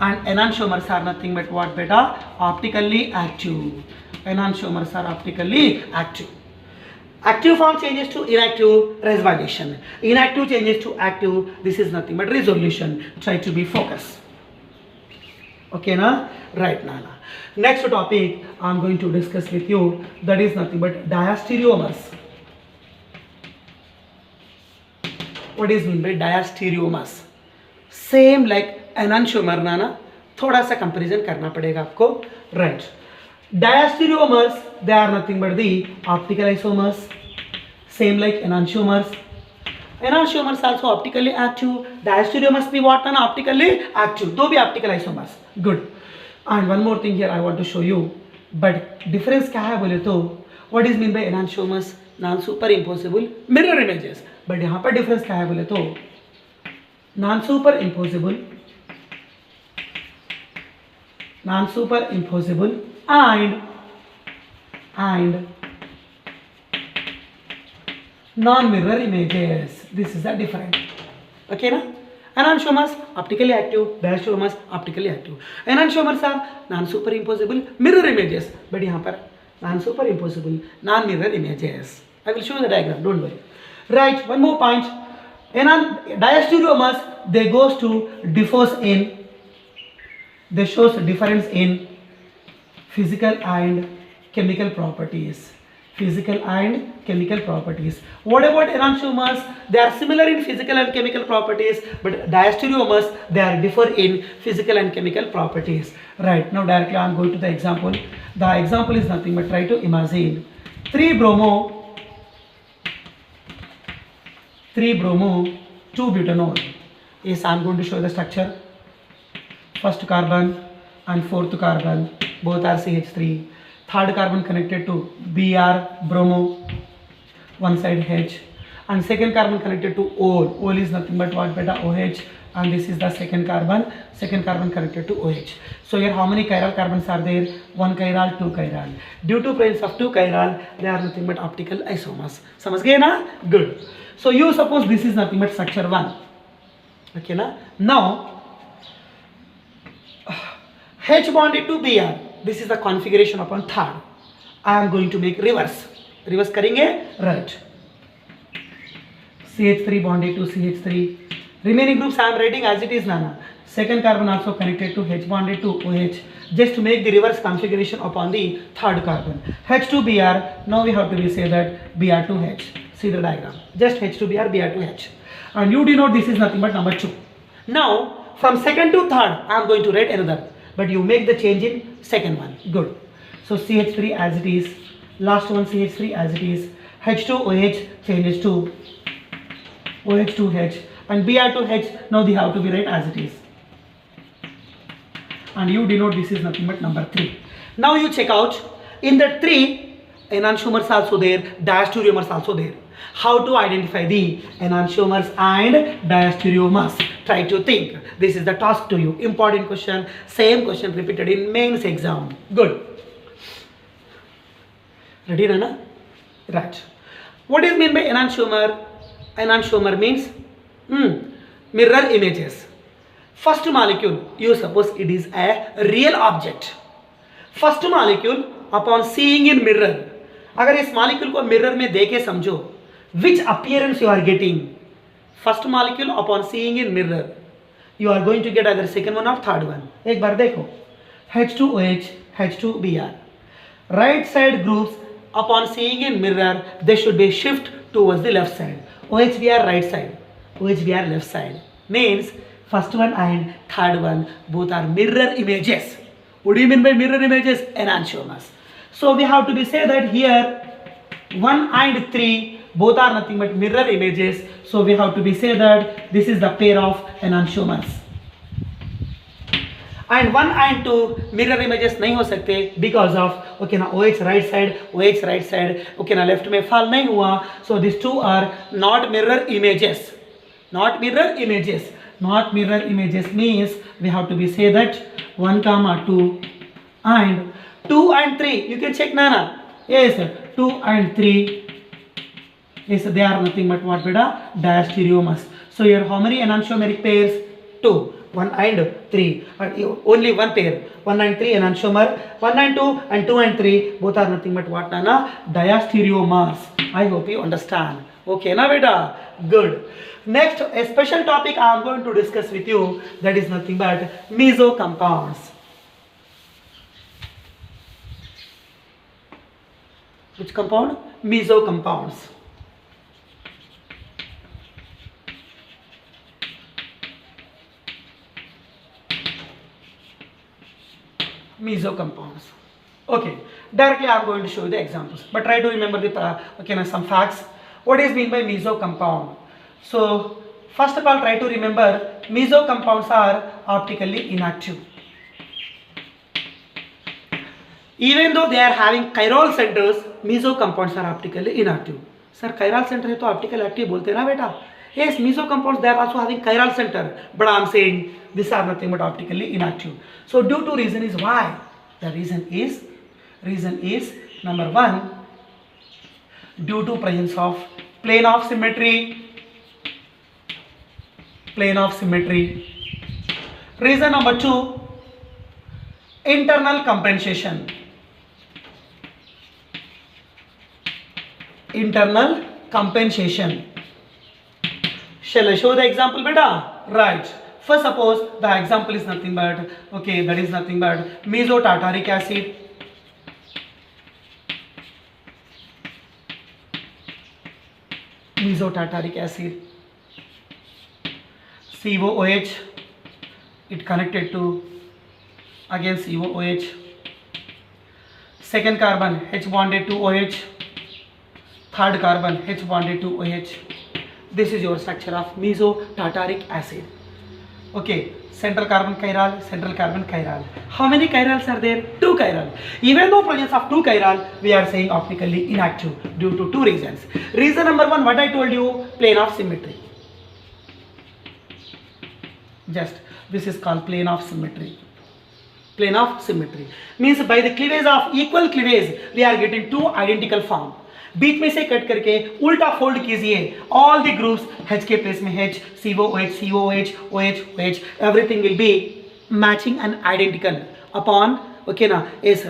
A: and enantiomers are nothing but what beta? Optically active. Enantiomers are optically active. Active form changes to inactive, rhizomization. Inactive changes to active, this is nothing but resolution. Try to be focused. Okay na? Right na. Next topic I am going to discuss with you, that is nothing but diastereomers. What is mean by diastereomers? Same like enantiomer ना, थोड़ा सा comparison करना पड़ेगा आपको. Right. Diastereomers, they are nothing but the optical isomers, same like enantiomers. Enantiomers also optically active. Diastereomers be what? Optically active. दो भी optical isomers. Good. And one more thing here I want to show you. But difference क्या है बोले तो, what is mean by enantiomers? Non superimposable mirror images. But यहाँ पर difference क्या है बोले तो, non superimposable and non-mirror images. This is the difference. Okay na? Enantiomers optically active, diastereomers optically active. Enantiomers are non-superimposable mirror images, but यहाँ पर non-superimposable non-mirror images. I will show you the diagram. Don't worry. Right. One more point. Diastereomers, they goes to differs in. They shows difference in physical and chemical properties. Physical and chemical properties. What about enantiomers? They are similar in physical and chemical properties, but diastereomers, they are differ in physical and chemical properties. Right. Now directly I am going to the example. The example is nothing but try to imagine 3-bromo, 2-butanol. Yes, I am going to show the structure. First carbon and fourth carbon, both are CH3. Third carbon connected to Br, bromo, one side H, and second carbon connected to OL. OL is nothing but what beta? OH, and this is the second carbon connected to OH. So here how many chiral carbons are there? 1 chiral, 2 chiral. Due to presence of 2 chiral, they are nothing but optical isomers. समझ गए ना? Good. So you suppose this is nothing but structure 1. Okay na? Now H bonded to Br. This is the configuration upon third. I am going to make reverse. Reverse करेंगे? Right. CH3 bonded to CH3. Remaining groups I am writing as it is, Nana. Second carbon also connected to H bonded to OH. Just to make the reverse configuration upon the third carbon. H2Br, now we have to be say that Br2H. See the diagram. Just H2Br, Br2H. And you denote this is nothing but number 2. Now, from second to third, I am going to write another. But you make the change in second one. Good. So CH3 as it is. Last one CH3 as it is. H2OH changes to OH2H. And Br2H, now they have to be write as it is. And you denote this is nothing but number 3. Now you check out, in the 3, enantiomers also there, diastereomers also there. How to identify the enantiomers and diastereomers? Try to think. This is the task to you. Important question. Same question repeated in mains exam. Good. Ready, Rana? Right. What is meant by enantiomer? Enantiomer means mirror images. First molecule, you suppose it is a real object. First molecule upon seeing in mirror, अगर इस molecule को mirror में देखे समझो, which appearance you are getting? First molecule upon seeing in mirror, you are going to get either second one or third one. एक बार देखो, H2OH, H2Br. Right side groups upon seeing in mirror, they should be shift towards the left side. OHBr right side, OHBr left side. Means first one and third one both are mirror images. What do you mean by mirror images? Enantiomers. So we have to be say that here 1 and 3 both are nothing but mirror images. So we have to be say that this is the pair of enantiomers. And 1 and 2 mirror images नहीं हो सकते because of okay ना OH right side, OH right side, okay ना left में fall नहीं हुआ. So these two are not mirror images. Not mirror images. Not mirror images means we have to be say that 1, 2 and 2 and 3. You can check Nana. Yes, 2 and 3. Yes, they are nothing but what beta? Diastereomers. So here how many enantiomeric pairs? 2. 1 and 3. Only one pair. 1 and 3 enantiomer. 1 and 2 and 2 and 3 both are nothing but what Nana? Diastereomers. I hope you understand. Okay, na beta? Good. Next, a special topic I am going to discuss with you, that is nothing but meso compounds. Which compound? Meso compounds. Meso compounds. Okay, directly I am going to show you the examples, but try to remember the some facts. What is meant by meso compound? So first of all, try to remember meso compounds are optically inactive. Even though they are having chiral centers, meso compounds are optically inactive. Sir, chiral center है तो optical active बोलते हैं ना बेटा? Yes, meso compounds they are also having chiral center, but I am saying these are nothing but optically inactive. So due to reason is why? The reason is number 1, due to presence of plane of symmetry. Plane of symmetry. Reason number 2, internal compensation. Internal compensation. Shall I show the example beta? Right. First suppose the example is nothing but okay, that is nothing but mesotartaric acid. Mesotartaric acid. COOH, it connected to again COOH. Second carbon H bonded to OH. Third carbon H bonded to OH. This is your structure of mesotartaric acid. Okay, central carbon chiral, central carbon chiral. How many chirals are there? 2 chiral. Even though presence of 2 chiral, we are saying optically inactive due to 2 reasons. Reason number 1, what I told you, plane of symmetry. Just this is called plane of symmetry. Plane of symmetry means by the cleavage of equal cleavage we are getting 2 identical form. बीच में से cut करके उल्टा fold कीजिए, all the groups H के place में H, COOH, COOH, OH, OH, everything will be matching and identical upon okay na is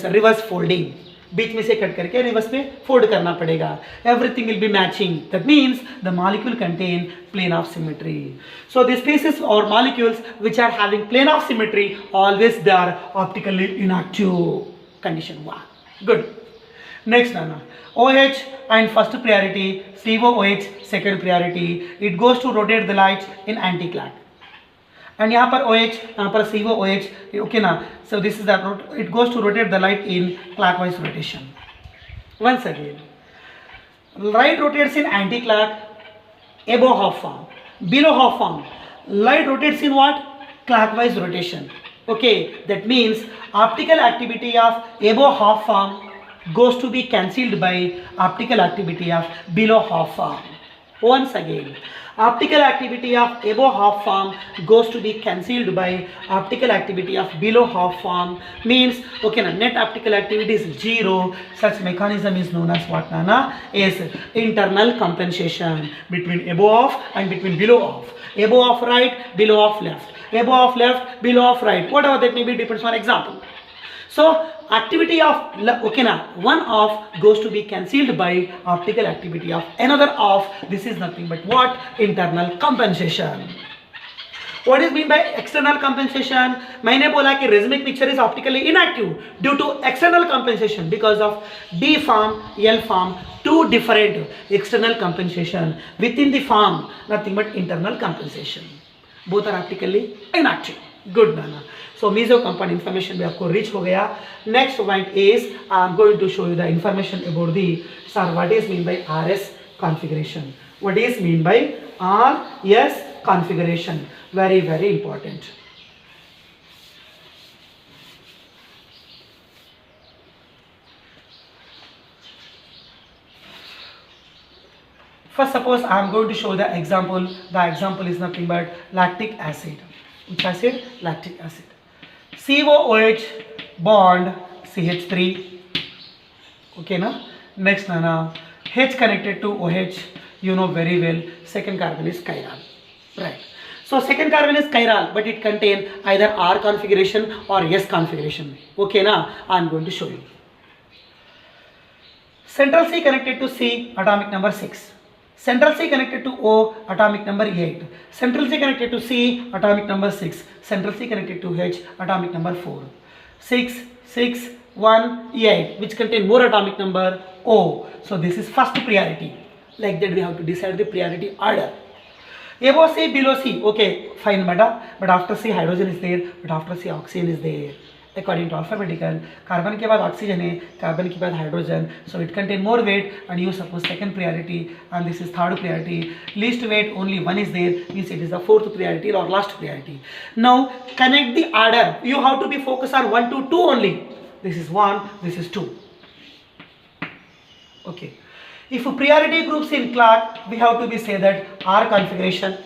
A: reverse folding. बीच में से cut करके रिवर्स में फोल्ड करना पड़ेगा. Everything will be matching. That means the molecule contain plane of symmetry. So the species or molecules which are having plane of symmetry, always they are optically inactive. Condition 1. Good. Next, Nana. OH and first priority, COOH second priority. It goes to rotate the light in anti-clock. And यहाँ पर OH, यहाँ पर COOH, okay ना? So this is that it goes to rotate the light in clockwise rotation. Once again, light rotates in anti-clock above half form, below half form. Light rotates in what? Clockwise rotation. Okay, that means optical activity of above half form goes to be cancelled by optical activity of below half form. Once again, optical activity of above half form goes to be cancelled by optical activity of below half form. Means, okay, na, net optical activity is 0. Such mechanism is known as what, Nana? Is internal compensation between above and between below of. Above of right, below of left. Above of left, below of right. Whatever that may be depends on example. So activity of okay na, one of goes to be cancelled by optical activity of another of. This is nothing but what? Internal compensation. What is mean by external compensation? मैंने बोला कि rhythmic picture is optically inactive due to external compensation because of D form, L form, two different external compensation. Within the form, nothing but internal compensation. Both are optically inactive. Good, Nana. So meso compound information भी आपको reach हो गया. Next point is I am going to show you the information about the sir what is mean by RS configuration. What is mean by RS configuration? Very very important. First, suppose I am going to show the example. The example is nothing but lactic acid. Which acid? Lactic acid. COOH bond CH3. Okay, na? Next, Nana. H connected to OH. You know very well. Second carbon is chiral. Right. So second carbon is chiral, but it contains either R configuration or S configuration. Okay, na? I am going to show you. Central C connected to C, atomic number 6. Central C connected to O, atomic number 8. Central C connected to C, atomic number 6. Central C connected to H, atomic number 4. 6, 6, 1, 8, which contain more atomic number O. So this is first priority. Like that we have to decide the priority order. Above C, below C. Okay, fine, but after C hydrogen is there, but after C oxygen is there. According to alphabetical, carbon के बाद oxygen है, carbon के बाद hydrogen, so it contain more weight and you suppose second priority and this is third priority. Least weight only one is there, means it is the fourth priority or last priority. Now connect the order. You have to be focused on 1 to 2 only. This is 1, this is 2. Okay. If priority groups in clock, we have to be say that R configuration.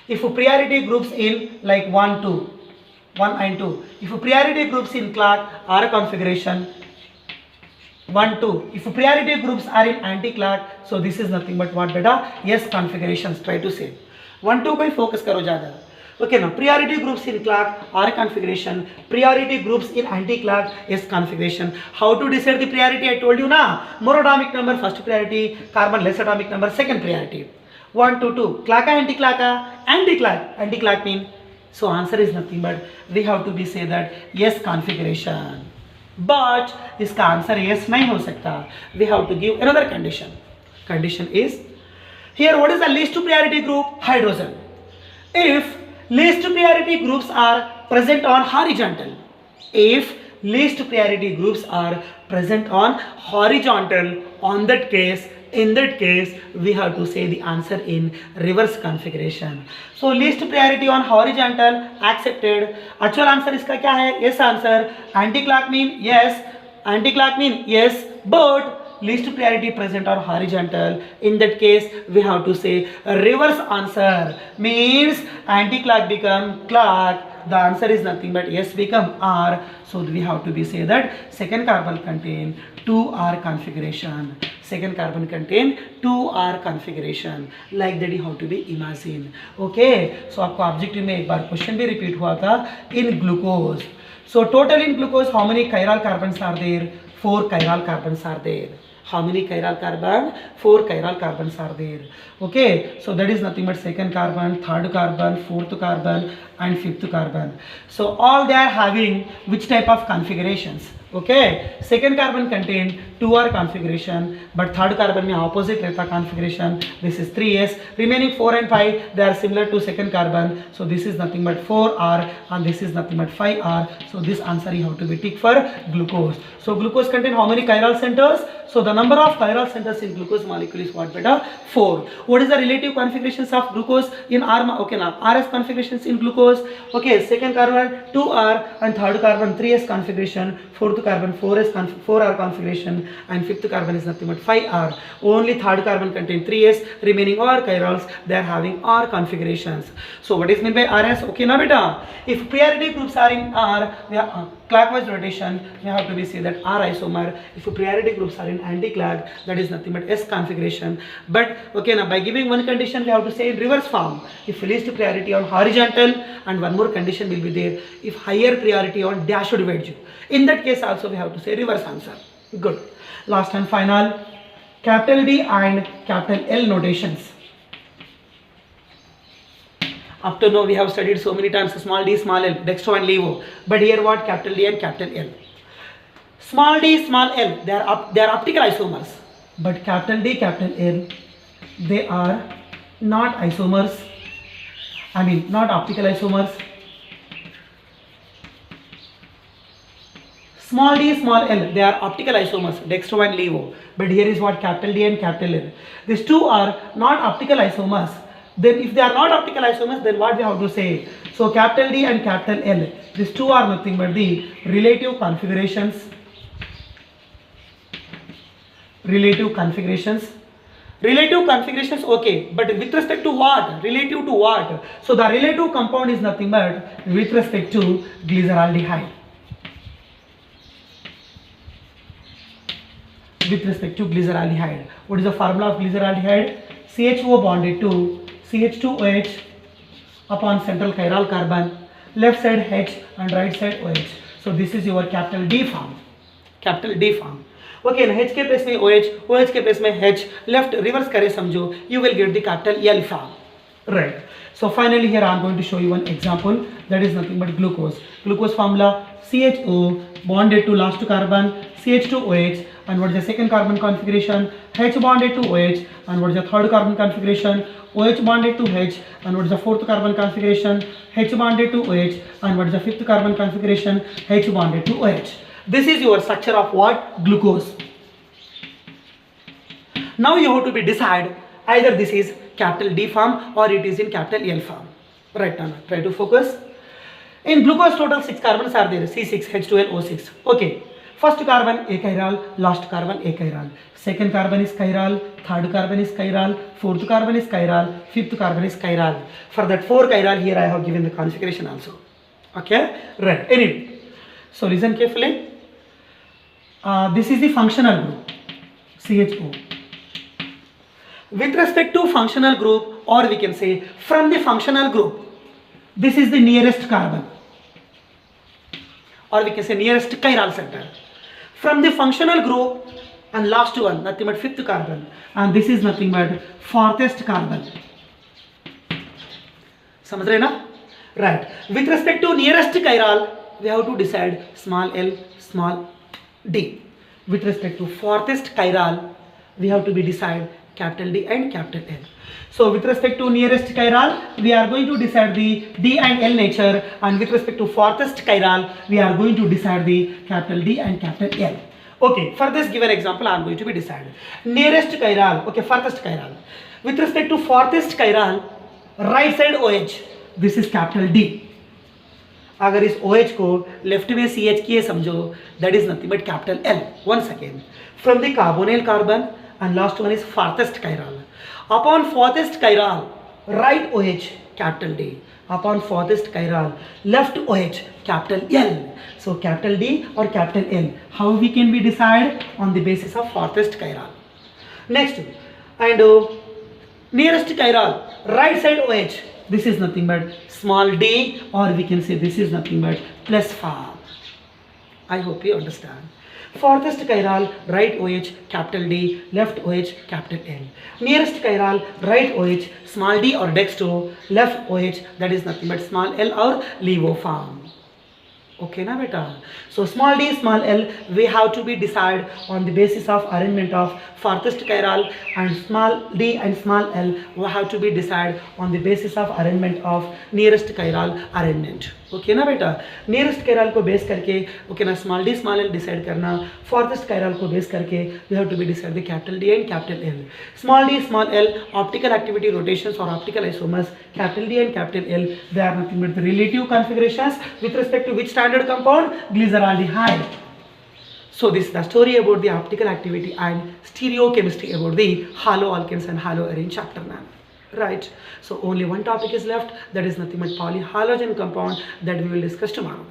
A: If priority groups in like 1, 2. 1 and 2. If priority groups in clock R configuration 1, 2. If priority groups are in anti-clock, so this is nothing but what beta? S configurations. Try to say 1, 2 पे focus करो ज़्यादा. Okay, now priority groups in clock R configuration, priority groups in anti-clock S configuration. How to decide the priority? I told you na. More atomic number first priority, carbon less atomic number second priority. 1, 2, 2. Clock anti-clock? Anti-clock. Anti-clock mean. So answer is nothing but we have to be say that yes configuration. But इसका answer yes नहीं हो सकता. We have to give another condition. Condition is here what is the least priority group? Hydrogen. If least priority groups are present on horizontal. If least priority groups are present on horizontal, on that case, in that case, we have to say the answer in reverse configuration. So least priority on horizontal accepted. Actual answer इसका क्या है? Yes answer. Anti-clock mean yes. Anti-clock mean yes. But least priority present on horizontal. In that case, we have to say reverse answer. Means anti-clock become clock. The answer is nothing but yes become R. So we have to be say that second carbon contain 2R configuration. Second carbon contain 2R configuration. Like that you have to be imagine. Okay. So आपको objective में एक बार question भी repeat हुआ था in glucose. So total in glucose how many chiral carbons are there? 4 chiral carbons are there. How many chiral carbon? 4 chiral carbons are there. Okay, so that is nothing but second carbon, third carbon, fourth carbon and fifth carbon. So all they are having which type of configurations? Okay, second carbon contain 2r configuration, but third carbon में opposite रहता configuration. This is 3s. Remaining 4 and 5 they are similar to second carbon. So this is nothing but 4r and this is nothing but 5r. So this answer you have to be tick for glucose. So glucose contain how many chiral centers? So the number of chiral centers in glucose molecule is what beta? 4. What is the relative configurations of glucose in R? Okay, now RS configurations in glucose. Okay, second carbon 2r and third carbon 3s configuration, fourth carbon 4r configuration and fifth carbon is nothing but 5r. Only third carbon contain 3s, remaining all chirals they are having R configurations. So what is meant by RS? Okay, now beta, if priority groups are in R, we are clockwise rotation, we have to be say that R isomer. If priority groups are in anti-clag, that is nothing but S configuration. But okay, now by giving one condition we have to say in reverse form, if least priority on horizontal, and one more condition will be there, if higher priority on dashed wedge. In that case also we have to say reverse answer. Good. Last and final, capital D and capital L notations. Up to now we have studied so many times small d, small l, dextro and levo. But here what? Capital D and capital L. Small d, small l, they are optical isomers. But capital D, capital L, they are not isomers. I mean not optical isomers. Small d, small l, they are optical isomers, dextro and levo. But here is what? Capital D and capital L. These two are not optical isomers. Then if they are not optical isomers, then what we have to say? So capital D and capital L, these two are nothing but the relative configurations. Relative configurations. Relative configurations, okay, but with respect to what? Relative to what? So the relative compound is nothing but with respect to glyceraldehyde. With respect to glyceraldehyde. What is the formula of glyceraldehyde? CHO bonded to CH2OH upon central chiral carbon, left side H and right side OH. So this is your capital D form. Capital D form. Okay, in H के place में OH, OH के place में H, left reverse करे समझो, you will get the capital L form. Right. So finally here I am going to show you one example, that is nothing but glucose. Glucose formula CHO bonded to last carbon CH2OH, and what is the second carbon configuration? H bonded to OH, and what is the third carbon configuration? OH bonded to H, and what is the fourth carbon configuration? H bonded to OH, and what is the fifth carbon configuration? H bonded to OH. This is your structure of what? Glucose. Now you have to be decide either this is capital D form or it is in capital L form. Right now, try to focus. In glucose total 6 carbons are there, C6H12O6. Okay. First carbon a chiral, last carbon a chiral. Second carbon is chiral, third carbon is chiral, fourth carbon is chiral, fifth carbon is chiral. For that 4 chiral here I have given the configuration also. Okay, right. Anyway, so listen carefully. This is the functional group, CHO. With respect to functional group, or we can say from the functional group, this is the nearest carbon, or we can say nearest chiral center. From the functional group and last one, nothing but fifth carbon, and this is nothing but farthest carbon. समझ रहे ना? Right. With respect to nearest chiral, we have to decide small l, small d. With respect to farthest chiral, we have to be decide capital D and capital L. So with respect to nearest chiral, we are going to decide the D and L nature, and with respect to farthest chiral, we are going to decide the capital D and capital L. Okay, for this given example, I am going to be decided. Nearest chiral, okay, farthest chiral. With respect to farthest chiral, right side OH, this is capital D. अगर इस OH को left में CH किए समझो, that is nothing but capital L. Once again, from the carbonyl carbon, and last one is farthest chiral. Upon farthest chiral, right OH, capital D. Upon farthest chiral, left OH, capital L. So capital D or capital L. How we can be decide? On the basis of farthest chiral. Next, and nearest chiral, right side OH. This is nothing but small d, or we can say this is nothing but plus form. I hope you understand. Farthest chiral, right OH, capital D, left OH, capital L. Nearest chiral, right OH, small d or dextro, left OH, that is nothing but small l or levo form. Okay na beta. So small d, small l, we have to be decided on the basis of arrangement of farthest chiral, and small d and small l we have to be decided on the basis of arrangement of nearest chiral arrangement. Okay ना बेटा, nearest chiral को base करके okay ना small d small l decide करना, farthest chiral को base करके we have to be decide the capital D and capital L. Small d small l optical activity rotations or optical isomers, capital D and capital L, they are nothing but the relative configurations with respect to which standard compound? Glyceraldehyde. So this is the story about the optical activity and stereochemistry about the haloalkanes and haloarene chapter 9. Right. So only one topic is left, that is nothing but polyhalogen compound, that we will discuss tomorrow.